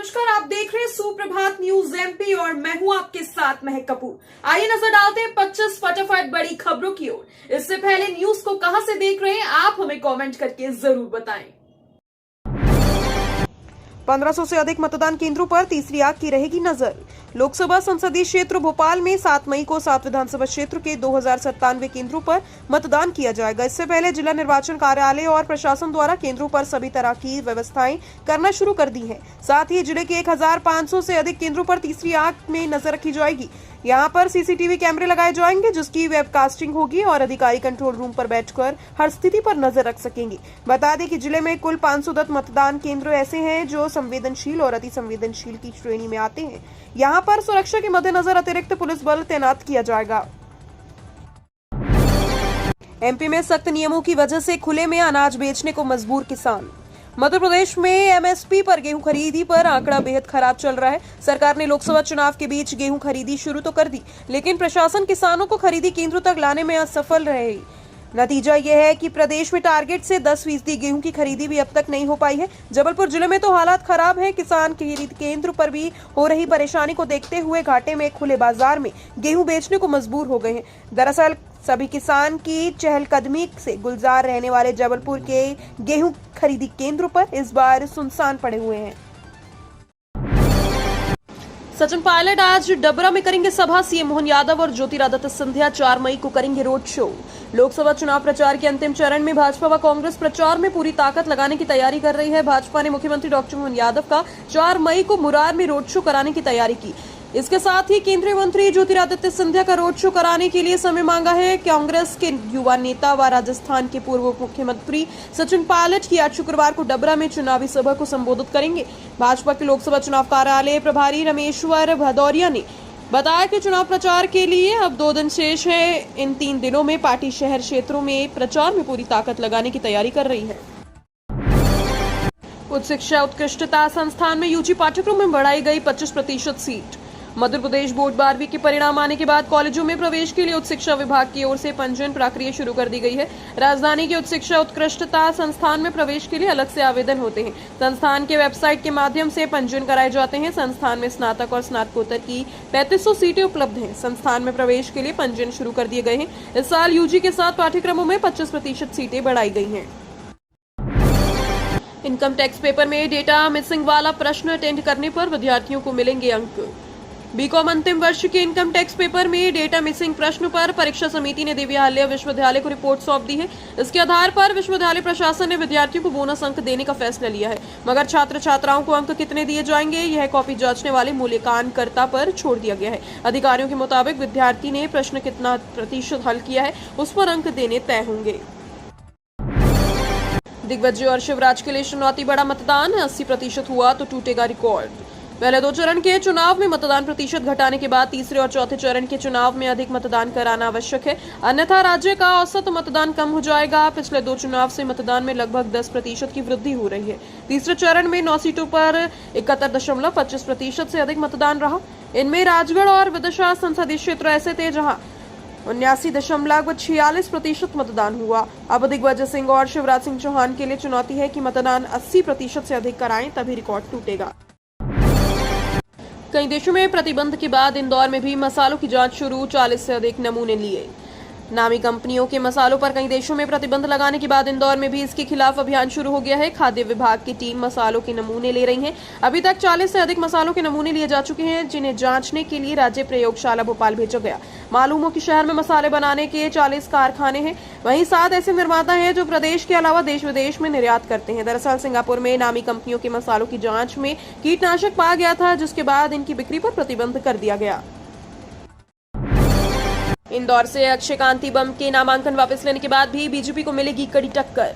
नमस्कार, आप देख रहे हैं सुप्रभात न्यूज एमपी और मैं हूं आपके साथ महक कपूर। आइए नजर डालते हैं 25 फटाफट बड़ी खबरों की ओर। इससे पहले न्यूज को कहां से देख रहे हैं आप हमें कमेंट करके जरूर बताएं। 1500 से अधिक मतदान केंद्रों पर तीसरी आंख की रहेगी नजर। लोकसभा संसदीय क्षेत्र भोपाल में 7 मई को 7 विधानसभा क्षेत्र के 2097 केंद्रों पर मतदान किया जाएगा। इससे पहले जिला निर्वाचन कार्यालय और प्रशासन द्वारा केंद्रों पर सभी तरह की व्यवस्थाएं करना शुरू कर दी हैं। साथ ही जिले के 1500 से अधिक केंद्रों पर तीसरी आंख में नजर रखी जाएगी। यहाँ पर सीसीटीवी कैमरे लगाए जाएंगे जिसकी वेबकास्टिंग होगी और अधिकारी कंट्रोल रूम पर बैठकर हर स्थिति पर नजर रख सकेंगे। बता दें कि जिले में कुल 510 मतदान केंद्र ऐसे हैं जो संवेदनशील और अति संवेदनशील की श्रेणी में आते हैं। यहाँ पर सुरक्षा के मद्देनजर अतिरिक्त पुलिस बल तैनात किया जाएगा। एमपी में सख्त नियमों की वजह से खुले में अनाज बेचने को मजबूर किसान। मध्य प्रदेश में एमएसपी पर गेहूं खरीदी पर आंकड़ा बेहद खराब चल रहा है। सरकार ने लोकसभा चुनाव के बीच गेहूं खरीदी शुरू तो कर दी, लेकिन प्रशासन किसानों को खरीदी केंद्रों तक लाने में असफल रहे। नतीजा यह है कि प्रदेश में टारगेट से 10% गेहूं की खरीदी भी अब तक नहीं हो पाई है। जबलपुर जिले में तो हालात खराब है। किसान खरीद केंद्र पर भी हो रही परेशानी को देखते हुए घाटे में खुले बाजार में गेहूं बेचने को मजबूर हो गए हैं। दरअसल सभी किसान की चहलकदमी से गुलजार रहने वाले जबलपुर के गेहूं खरीदी केंद्रों पर इस बार सुनसान पड़े हुए हैं। सचिन पायलट आज डबरा में करेंगे सभा। सीएम मोहन यादव और ज्योतिरादित्य सिंधिया 4 मई को करेंगे रोड शो। लोकसभा चुनाव प्रचार के अंतिम चरण में भाजपा व कांग्रेस प्रचार में पूरी ताकत लगाने की तैयारी कर रही है। भाजपा ने मुख्यमंत्री डॉक्टर मोहन यादव का 4 मई को मुरार में रोड शो कराने की तैयारी की। इसके साथ ही केंद्रीय मंत्री ज्योतिरादित्य सिंधिया का रोड शो कराने के लिए समय मांगा है। कांग्रेस के युवा नेता व राजस्थान के पूर्व मुख्यमंत्री सचिन पायलट की आज शुक्रवार को डबरा में चुनावी सभा को संबोधित करेंगे। भाजपा के लोकसभा चुनाव कार्यालय प्रभारी रमेश्वर भदौरिया ने बताया कि चुनाव प्रचार के लिए अब 2 दिन शेष है। इन 3 दिनों में पार्टी शहर क्षेत्रों में प्रचार में पूरी ताकत लगाने की तैयारी कर रही है। उच्च शिक्षा उत्कृष्टता संस्थान में यूजी पाठ्यक्रम में बढ़ाई गई 25% सीट। मध्य प्रदेश बोर्ड 12वीं के परिणाम आने के बाद कॉलेजों में प्रवेश के लिए उच्च शिक्षा विभाग की ओर से पंजीयन प्रक्रिया शुरू कर दी गई है। राजधानी के उच्च शिक्षा उत्कृष्टता संस्थान में प्रवेश के लिए अलग से आवेदन होते हैं। संस्थान के वेबसाइट के माध्यम से पंजीयन कराए जाते हैं। संस्थान में स्नातक और स्नातकोत्तर की 3500 सीटें उपलब्ध हैं। संस्थान में प्रवेश के लिए पंजीयन शुरू कर दिए गए हैं। इस साल यूजी के साथ पाठ्यक्रमों में 25% सीटें बढ़ाई गई हैं। इनकम टैक्स पेपर में डेटा मिसिंग वाला प्रश्न अटेंड करने पर विद्यार्थियों को मिलेंगे अंक। बीकॉम अंतिम वर्ष के इनकम टैक्स पेपर में डेटा मिसिंग प्रश्न पर परीक्षा समिति ने देविहाल्या विश्वविद्यालय को रिपोर्ट सौंप दी है। इसके आधार पर विश्वविद्यालय प्रशासन ने विद्यार्थियों को बोनस अंक देने का फैसला लिया है। मगर छात्र छात्राओं को अंक कितने दिए जाएंगे यह कॉपी जांचने वाले मूल्यांकनकर्ता पर छोड़ दिया गया है। अधिकारियों के मुताबिक विद्यार्थी ने प्रश्न कितना प्रतिशत हल किया है उस पर अंक देने तय होंगे। दिग्विजय और शिवराज के लिए चुनौती बड़ा मतदान 80% हुआ तो टूटेगा रिकॉर्ड। पहले 2 चरण के चुनाव में मतदान प्रतिशत घटाने के बाद तीसरे और चौथे चरण के चुनाव में अधिक मतदान कराना आवश्यक है, अन्यथा राज्य का औसत मतदान कम हो जाएगा। पिछले 2 चुनाव से मतदान में लगभग 10% की वृद्धि हो रही है। तीसरे चरण में 9 सीटों पर 71.25% से अधिक मतदान रहा। इनमें राजगढ़ और विदिशा संसदीय क्षेत्र ऐसे थे जहाँ 79.46% मतदान हुआ। अब दिग्विजय सिंह और शिवराज सिंह चौहान के लिए चुनौती है कि मतदान 80% से अधिक कराएं तभी रिकॉर्ड टूटेगा। कई देशों में प्रतिबंध के बाद इंदौर में भी मसालों की जांच शुरू। 40 से अधिक नमूने लिए। नामी कंपनियों के मसालों पर कई देशों में प्रतिबंध लगाने के बाद इंदौर में भी इसके खिलाफ अभियान शुरू हो गया है। खाद्य विभाग की टीम मसालों के नमूने ले रही है। अभी तक 40 से अधिक मसालों के नमूने लिए जा चुके हैं जिन्हें जांचने के लिए राज्य प्रयोगशाला भोपाल भेजा गया। मालूम हो कि शहर में मसाले बनाने के 40 कारखाने हैं। वहीं 7 ऐसे निर्माता हैं जो प्रदेश के अलावा देश विदेश में निर्यात करते हैं। दरअसल सिंगापुर में नामी कंपनियों के मसालों की जांच में कीटनाशक पाया गया था, जिसके बाद इनकी बिक्री पर प्रतिबंध कर दिया गया। इंदौर से अक्षय कांति बम के नामांकन वापस लेने के बाद भी बीजेपी को मिलेगी कड़ी टक्कर।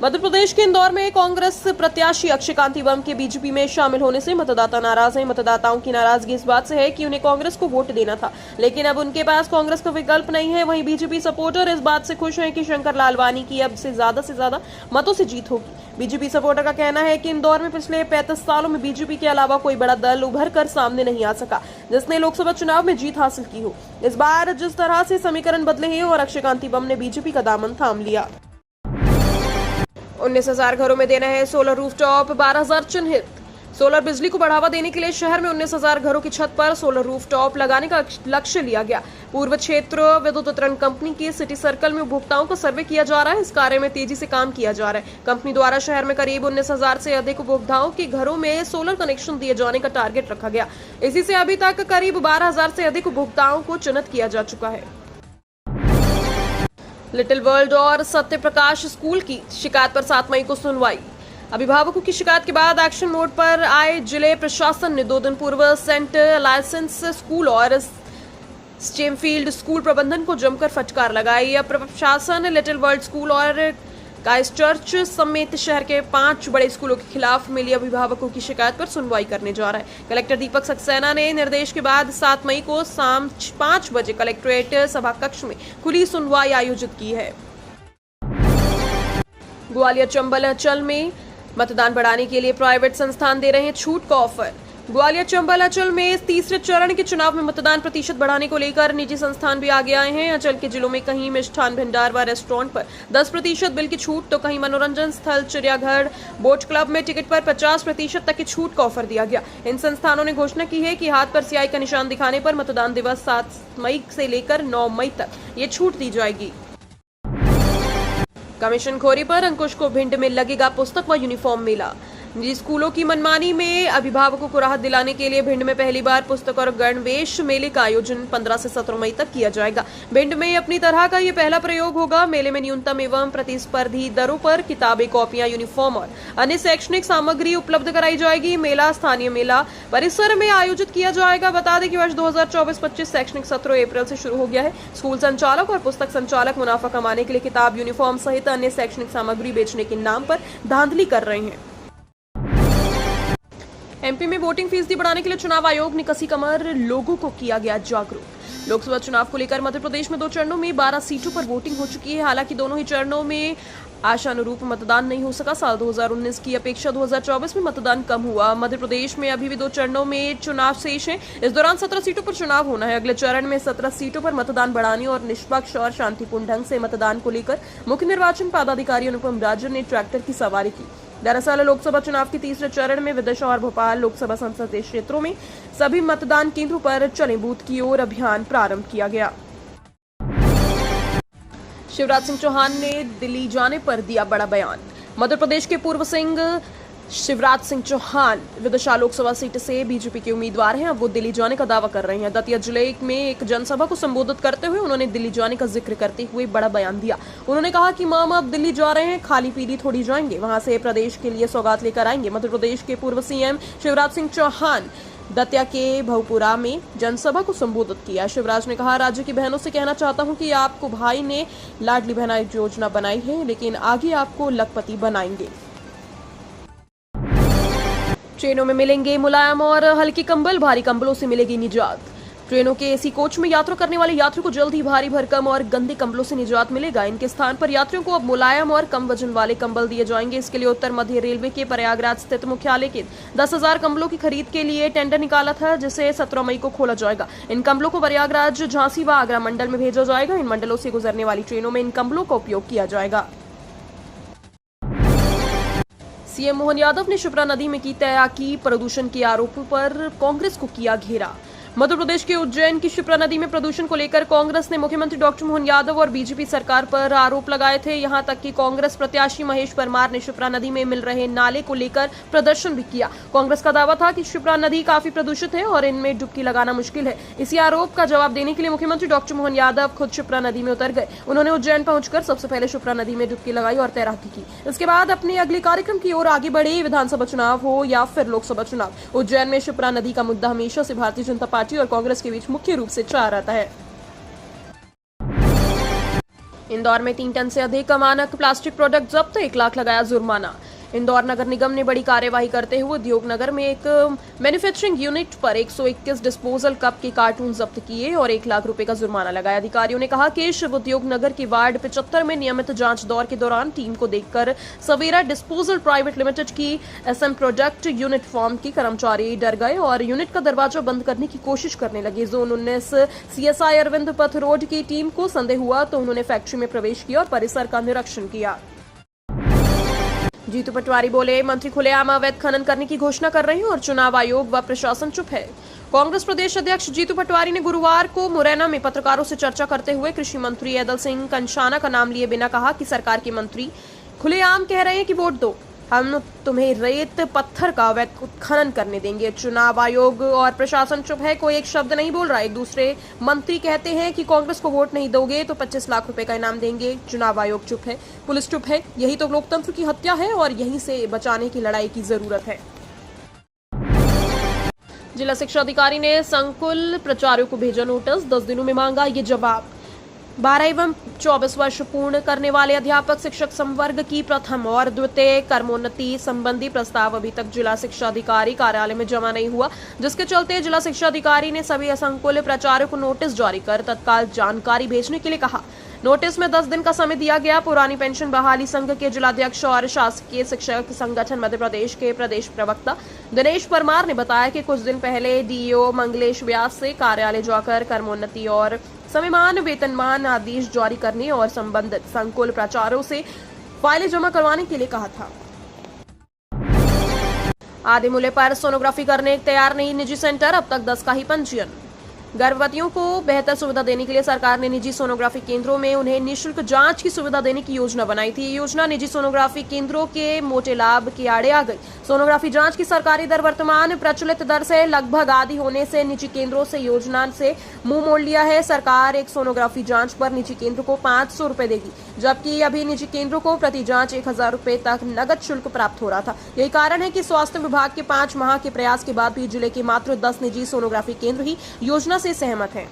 मध्य प्रदेश के इंदौर में कांग्रेस प्रत्याशी अक्षय कांति बम के बीजेपी में शामिल होने से मतदाता नाराज हैं। मतदाताओं की नाराजगी इस बात से है कि उन्हें कांग्रेस को वोट देना था, लेकिन अब उनके पास कांग्रेस का विकल्प नहीं है। वहीं बीजेपी सपोर्टर इस बात से खुश हैं कि शंकर लालवानी की अब से ज्यादा मतों से जीत होगी। बीजेपी सपोर्टर का कहना है कि इंदौर में पिछले 35 सालों में बीजेपी के अलावा कोई बड़ा दल उभर कर सामने नहीं आ सका जिसने लोकसभा चुनाव में जीत हासिल की हो। इस बार जिस तरह से समीकरण बदले हैं और अक्षय कांति बम ने बीजेपी का दामन थाम लिया। 19,000 घरों में देना है सोलर रूफटॉप, 12,000 चिन्हित। सोलर बिजली को बढ़ावा देने के लिए शहर में 19,000 घरों की छत पर सोलर रूफटॉप लगाने का लक्ष्य लिया गया। पूर्व क्षेत्र विद्युत वितरण कंपनी के सिटी सर्कल में उपभोक्ताओं का सर्वे किया जा रहा है। इस कार्य में तेजी से काम किया जा रहा है। कंपनी द्वारा शहर में करीब 19,000 से अधिक उपभोक्ताओं के घरों में सोलर कनेक्शन दिए जाने का टारगेट रखा गया। इसी से अभी तक करीब 12,000 से अधिक उपभोक्ताओं को चिन्हित किया जा चुका है। लिटिल वर्ल्ड और सत्य प्रकाश स्कूल की शिकायत पर 7 मई को सुनवाई। अभिभावकों की शिकायत के बाद एक्शन मोड पर आए जिले प्रशासन ने 2 दिन पूर्व सेंट लाइसेंस स्कूल और स्टेमफील्ड स्कूल प्रबंधन को जमकर फटकार लगाई। अब प्रशासन लिटिल वर्ल्ड स्कूल और क्राइस्टचर्च समेत शहर के 5 बड़े स्कूलों के खिलाफ मिली अभिभावकों की शिकायत पर सुनवाई करने जा रहा है। कलेक्टर दीपक सक्सेना ने निर्देश के बाद 7 मई को शाम 5 बजे कलेक्ट्रेट सभा कक्ष में खुली सुनवाई आयोजित की है। ग्वालियर चंबल अंचल में मतदान बढ़ाने के लिए प्राइवेट संस्थान दे रहे हैं छूट का ऑफर। ग्वालियर चंबल अंचल में तीसरे चरण के चुनाव में मतदान प्रतिशत बढ़ाने को लेकर निजी संस्थान भी आगे आए हैं। अंचल के जिलों में कहीं मिष्ठान भंडार व रेस्टोरेंट पर 10% बिल की छूट, तो कहीं मनोरंजन स्थल, चिड़ियाघर, बोट क्लब में टिकट पर 50% तक की छूट का ऑफर दिया गया। इन संस्थानों ने घोषणा की है कि हाथ पर स्याही का निशान दिखाने पर मतदान दिवस 7 मई से लेकर 9 मई तक ये छूट दी जाएगी। कमीशनखोरी पर अंकुश को भिंड में लगेगा पुस्तक व यूनिफॉर्म मेला। निजी स्कूलों की मनमानी में अभिभावकों को राहत दिलाने के लिए भिंड में पहली बार पुस्तक और गणवेश मेले का आयोजन 15 से 17 मई तक किया जाएगा। भिंड में अपनी तरह का ये पहला प्रयोग होगा। मेले में न्यूनतम एवं प्रतिस्पर्धी दरों पर किताबें, कॉपियां, यूनिफॉर्म और अन्य शैक्षणिक सामग्री उपलब्ध कराई जाएगी। मेला स्थानीय मेला परिसर में आयोजित किया जाएगा। बता दें कि वर्ष 2024-25 शैक्षणिक सत्र अप्रैल से शुरू हो गया है। स्कूल संचालक और पुस्तक संचालक मुनाफा कमाने के लिए किताब, यूनिफॉर्म सहित अन्य शैक्षणिक सामग्री बेचने के नाम पर धांधली कर रहे हैं। एमपी में वोटिंग फीस बढ़ाने के लिए चुनाव आयोग ने कसी कमर, लोगों को किया गया जागरूक। लोकसभा चुनाव को लेकर मध्य प्रदेश में 2 चरणों में 12 सीटों पर वोटिंग हो चुकी है। हालांकि दोनों ही चरणों में आशानुरूप मतदान नहीं हो सका। साल 2019 की अपेक्षा 2024 में मतदान कम हुआ। मध्य प्रदेश में अभी भी 2 चरणों में चुनाव शेष है। इस दौरान 17 सीटों पर चुनाव होना है। अगले चरण में 17 सीटों पर मतदान बढ़ाने और निष्पक्ष और शांतिपूर्ण ढंग से मतदान को लेकर मुख्य निर्वाचन पदाधिकारी अनुपम राजन ने ट्रैक्टर की सवारी की। दरअसल लोकसभा चुनाव के तीसरे चरण में विदिशा और भोपाल लोकसभा संसदीय क्षेत्रों में सभी मतदान केंद्रों पर चले बूथ की ओर अभियान प्रारंभ किया गया। शिवराज सिंह चौहान ने दिल्ली जाने पर दिया बड़ा बयान। मध्य प्रदेश के पूर्व सिंह शिवराज सिंह चौहान विदिशा लोकसभा सीट से बीजेपी के उम्मीदवार हैं। अब वो दिल्ली जाने का दावा कर रहे हैं। दतिया जिले में एक जनसभा को संबोधित करते हुए उन्होंने दिल्ली जाने का जिक्र करते हुए बड़ा बयान दिया। उन्होंने कहा कि मामा अब दिल्ली जा रहे हैं, खाली पीली थोड़ी जाएंगे, वहां से प्रदेश के लिए सौगात लेकर आएंगे। मध्य प्रदेश के पूर्व सीएम शिवराज सिंह चौहान दतिया के भवपुरा में जनसभा को संबोधित किया। शिवराज ने कहा, राज्य की बहनों से कहना चाहता हूं कि आपको भाई ने लाडली बहना योजना बनाई है, लेकिन आगे आपको लखपति बनाएंगे। ट्रेनों में मिलेंगे मुलायम और हल्के कंबल, भारी कंबलों से मिलेगी निजात। ट्रेनों के एसी कोच में यात्रा करने वाले यात्रियों को जल्द ही भारी भरकम और गंदे कंबलों से निजात मिलेगा। इनके स्थान पर यात्रियों को अब मुलायम और कम वजन वाले कंबल दिए जाएंगे। इसके लिए उत्तर मध्य रेलवे के प्रयागराज स्थित मुख्यालय के 10,000 कंबलों की खरीद के लिए टेंडर निकाला था, जिसे 17 मई को खोला जाएगा। इन कंबलों को प्रयागराज, झांसी व आगरा मंडल में भेजा जाएगा। इन मंडलों से गुजरने वाली ट्रेनों में इन कंबलों का उपयोग किया जाएगा। सीएम मोहन यादव ने शिप्रा नदी में की तैराकी प्रदूषण के आरोपों पर कांग्रेस को किया घेरा। मध्य प्रदेश के उज्जैन की शिप्रा नदी में प्रदूषण को लेकर कांग्रेस ने मुख्यमंत्री डॉक्टर मोहन यादव और बीजेपी सरकार पर आरोप लगाए थे। यहां तक कि कांग्रेस प्रत्याशी महेश परमार ने शिप्रा नदी में मिल रहे नाले को लेकर प्रदर्शन भी किया। कांग्रेस का दावा था कि शिप्रा नदी काफी प्रदूषित है और इनमें डुबकी लगाना मुश्किल है। इसी आरोप का जवाब देने के लिए मुख्यमंत्री डॉक्टर मोहन यादव खुद शिप्रा नदी में उतर गए। उन्होंने उज्जैन पहुंचकर सबसे पहले शिप्रा नदी में डुबकी लगाई और तैराकी की। इसके बाद अपने अगले कार्यक्रम की ओर आगे बढ़े। विधानसभा चुनाव हो या फिर लोकसभा चुनाव, उज्जैन में शिप्रा नदी का मुद्दा हमेशा से भारतीय जनता पार्टी और कांग्रेस के बीच मुख्य रूप से चल रहता है। इंदौर में 3 टन से अधिक अमानक प्लास्टिक प्रोडक्ट जब्त, 1 लाख लगाया जुर्माना। इंदौर नगर निगम ने बड़ी कार्यवाही करते हुए उद्योग नगर में एक मैन्युफैक्चरिंग यूनिट पर 121 डिस्पोजल कप के कार्टून जब्त किए और 1 लाख रुपए का जुर्माना लगाया। अधिकारियों ने कहा कि शिव उद्योग नगर के वार्ड 75 में नियमित जांच दौर के दौरान टीम को देखकर सवेरा डिस्पोजल प्राइवेट लिमिटेड की एसएम प्रोडक्ट यूनिट फॉर्म के कर्मचारी डर गए और यूनिट का दरवाजा बंद करने की कोशिश करने लगे। जोन 19 सीएसआई अरविंद पथ रोड की टीम को संदेह हुआ तो उन्होंने फैक्ट्री में प्रवेश किया और परिसर का निरीक्षण किया। जीतू पटवारी बोले, मंत्री खुलेआम अवैध खनन करने की घोषणा कर रहे हैं और चुनाव आयोग व प्रशासन चुप है। कांग्रेस प्रदेश अध्यक्ष जीतू पटवारी ने गुरुवार को मुरैना में पत्रकारों से चर्चा करते हुए कृषि मंत्री ऐदल सिंह कंषाना का नाम लिए बिना कहा कि सरकार के मंत्री खुलेआम कह रहे हैं कि वोट दो, हम तुम्हें रेत पत्थर का अवैध खनन करने देंगे। चुनाव आयोग और प्रशासन चुप है, कोई एक शब्द नहीं बोल रहा। एक दूसरे मंत्री कहते हैं कि कांग्रेस को वोट नहीं दोगे तो 25 लाख रुपए का इनाम देंगे। चुनाव आयोग चुप है, पुलिस चुप है। यही तो लोकतंत्र की हत्या है और यहीं से बचाने की लड़ाई की जरूरत है। जिला शिक्षा अधिकारी ने संकुल प्राचार्यों को भेजा नोटिस, 10 दिनों में मांगा ये जवाब। 12 एवं 24 वर्ष पूर्ण करने वाले अध्यापक शिक्षक संवर्ग की प्रथम और द्वितीय कर्मोन्नति संबंधी प्रस्ताव अभी तक जिला शिक्षा अधिकारी कार्यालय में जमा नहीं हुआ, जिसके चलते जिला शिक्षा अधिकारी ने सभी असंकुल प्राचार्यों को नोटिस जारी कर तत्काल जानकारी भेजने के लिए कहा। नोटिस में 10 दिन का समय दिया गया। पुरानी पेंशन बहाली संघ के जिलाध्यक्ष और शासकीय शिक्षक संगठन मध्य प्रदेश के प्रदेश प्रवक्ता दिनेश परमार ने बताया कि कुछ दिन पहले डीईओ मंगलेश व्यास से कार्यालय जाकर कर्मोन्नति और समयमान वेतनमान आदेश जारी करने और संबंधित संकुल प्राचार्यों से फाइलें जमा करवाने के लिए कहा था। आधे मूल्य पर सोनोग्राफी करने तैयार नहीं निजी सेंटर, अब तक 10 का ही पंजीयन। गर्भवतियों को बेहतर सुविधा देने के लिए सरकार ने निजी सोनोग्राफी केंद्रों में उन्हें निःशुल्क जांच की सुविधा देने की योजना बनाई थी। ये योजना निजी सोनोग्राफी केंद्रों के मोटे लाभ के आड़े आ गई। सोनोग्राफी जांच की सरकारी दर वर्तमान प्रचलित दर से लगभग आधी होने से निजी केंद्रों से योजना से मुंह मोड़ लिया है। सरकार एक सोनोग्राफी जांच पर निजी केंद्र को 500 रुपए देगी, जबकि अभी निजी केंद्रों को प्रति जांच 1000 रुपए तक नगद शुल्क प्राप्त हो रहा था। यही कारण है कि स्वास्थ्य विभाग के 5 माह के प्रयास के बाद भी जिले के मात्र 10 निजी सोनोग्राफी केंद्र ही योजना से सहमत हैं।